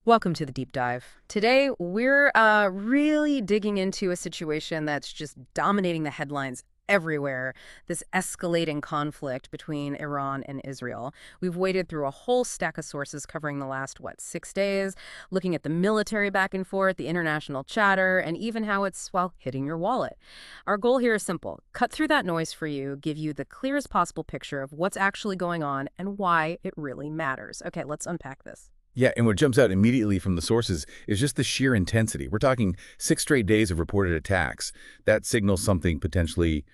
Welcome to the deep dive. Today, we're really digging into a situation that's just dominating the headlines everywhere, this escalating conflict between Iran and Israel. We've waded through a whole stack of sources covering the last, 6 days, looking at the military back and forth, the international chatter, and even how it's, well, hitting your wallet. Our goal here is simple. Cut through that noise for you, give you the clearest possible picture of what's actually going on and why it really matters. Okay, let's unpack this. Yeah, and what jumps out immediately from the sources is just the sheer intensity. We're talking 6 straight days of reported attacks. That signals something potentially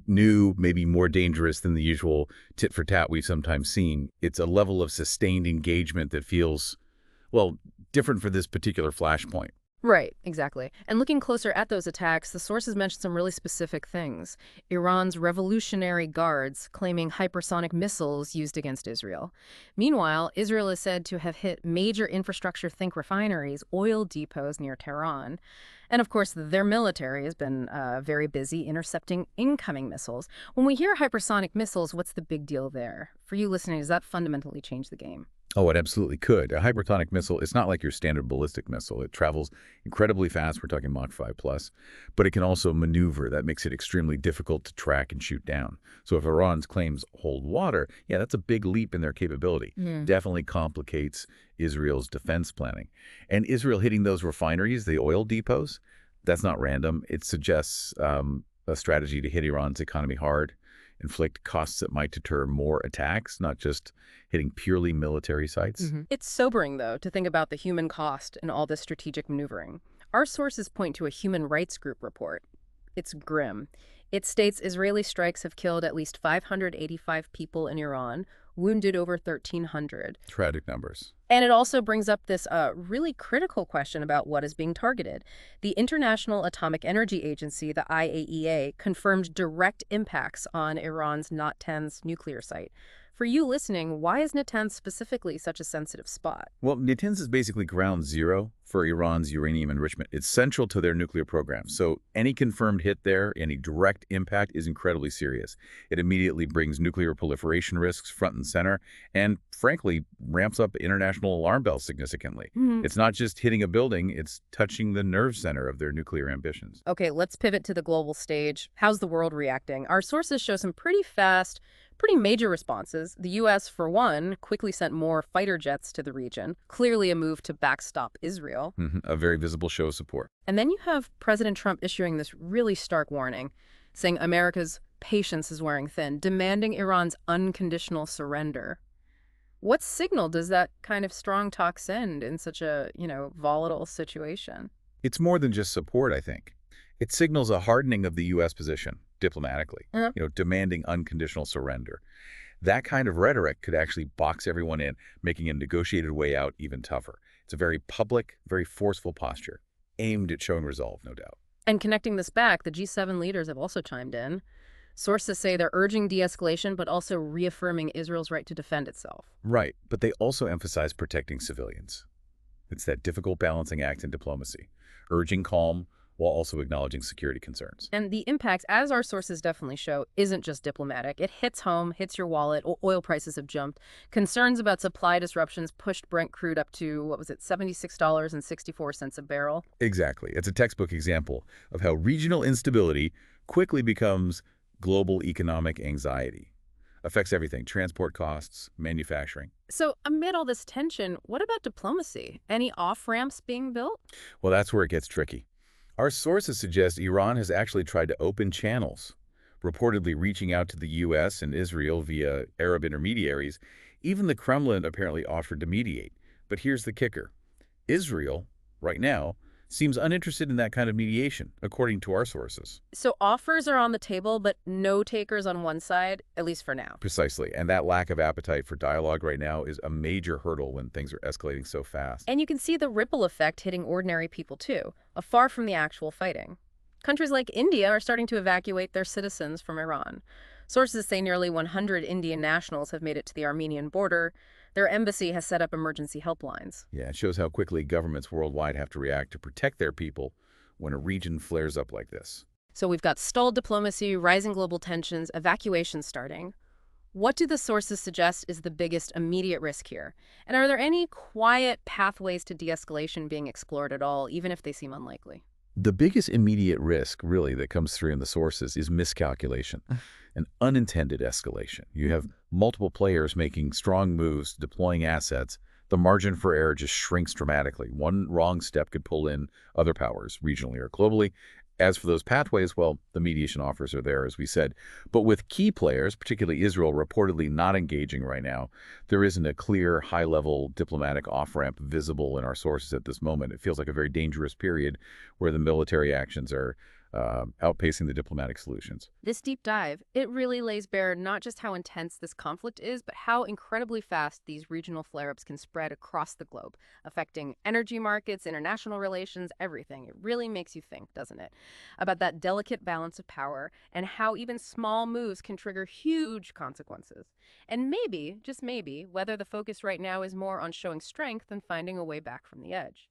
new, maybe more dangerous than the usual tit-for-tat we've sometimes seen. It's a level of sustained engagement that feels, well, different for this particular flashpoint. Right, exactly. And looking closer at those attacks, the sources mention some really specific things. Iran's Revolutionary Guards claiming hypersonic missiles used against Israel. Meanwhile, Israel is said to have hit major infrastructure, think refineries, oil depots near Tehran. And of course, their military has been very busy intercepting incoming missiles. When we hear hypersonic missiles, what's the big deal there? For you listening, does that fundamentally change the game? Oh, it absolutely could. A hypersonic missile, it's not like your standard ballistic missile. It travels incredibly fast. We're talking Mach 5 plus, but it can also maneuver. That makes it extremely difficult to track and shoot down. So if Iran's claims hold water, yeah, that's a big leap in their capability. Definitely complicates Israel's defense planning. And Israel hitting those refineries, the oil depots, that's not random. It suggests a strategy to hit Iran's economy hard, inflict costs that might deter more attacks, not just hitting purely military sites. It's sobering, though, to think about the human cost in all this strategic maneuvering. Our sources point to a human rights group report. It's grim. It states Israeli strikes have killed at least 585 people in Iran, wounded over 1,300. Tragic numbers. And it also brings up this really critical question about what is being targeted. The International Atomic Energy Agency, the IAEA, confirmed direct impacts on Iran's Natanz nuclear site. For you listening, why is Natanz specifically such a sensitive spot? Well, Natanz is basically ground zero for Iran's uranium enrichment. It's central to their nuclear program. So any confirmed hit there, any direct impact is incredibly serious. It immediately brings nuclear proliferation risks front and center and, frankly, ramps up international alarm bells significantly. It's not just hitting a building, it's touching the nerve center of their nuclear ambitions. Okay, let's pivot to the global stage. How's the world reacting? Our sources show some pretty fast, pretty major responses. The U.S., for one, quickly sent more fighter jets to the region, clearly a move to backstop Israel. A very visible show of support. And then you have President Trump issuing this really stark warning, saying America's patience is wearing thin, demanding Iran's unconditional surrender. What signal does that kind of strong talk send in such a, volatile situation? It's more than just support, I think. It signals a hardening of the U.S. position diplomatically, demanding unconditional surrender. That kind of rhetoric could actually box everyone in, making a negotiated way out even tougher. It's a very public, very forceful posture, aimed at showing resolve, no doubt. And connecting this back, the G7 leaders have also chimed in. Sources say they're urging de-escalation, but also reaffirming Israel's right to defend itself. Right, but they also emphasize protecting civilians. It's that difficult balancing act in diplomacy, urging calm while also acknowledging security concerns. And the impact, as our sources definitely show, isn't just diplomatic. It hits home, hits your wallet. Oil prices have jumped. Concerns about supply disruptions pushed Brent crude up to, $76.64 a barrel? Exactly. It's a textbook example of how regional instability quickly becomes global economic anxiety. Affects everything, transport costs, manufacturing. So amid all this tension, what about diplomacy? Any off-ramps being built? Well, that's where it gets tricky. Our sources suggest Iran has actually tried to open channels, reportedly reaching out to the U.S. and Israel via Arab intermediaries. Even the Kremlin apparently offered to mediate. But here's the kicker. Israel, right now, seems uninterested in that kind of mediation, according to our sources. So offers are on the table, but no takers on one side, at least for now. Precisely. And that lack of appetite for dialogue right now is a major hurdle when things are escalating so fast. And you can see the ripple effect hitting ordinary people, too, afar from the actual fighting. Countries like India are starting to evacuate their citizens from Iran. Sources say nearly 100 Indian nationals have made it to the Armenian border. Their embassy has set up emergency helplines. Yeah, it shows how quickly governments worldwide have to react to protect their people when a region flares up like this. So we've got stalled diplomacy, rising global tensions, evacuations starting. What do the sources suggest is the biggest immediate risk here? And are there any quiet pathways to de-escalation being explored at all, even if they seem unlikely? The biggest immediate risk, really, that comes through in the sources is miscalculation, an unintended escalation. You have multiple players making strong moves, deploying assets. The margin for error just shrinks dramatically. One wrong step could pull in other powers, regionally or globally. As for those pathways, well, the mediation offers are there, as we said. But with key players, particularly Israel, reportedly not engaging right now, there isn't a clear, high-level diplomatic off-ramp visible in our sources at this moment. It feels like a very dangerous period where the military actions are outpacing the diplomatic solutions. This deep dive, it really lays bare not just how intense this conflict is, but how incredibly fast these regional flare-ups can spread across the globe, affecting energy markets, international relations, everything. It really makes you think, doesn't it, about that delicate balance of power and how even small moves can trigger huge consequences. And maybe, just maybe, whether the focus right now is more on showing strength than finding a way back from the edge.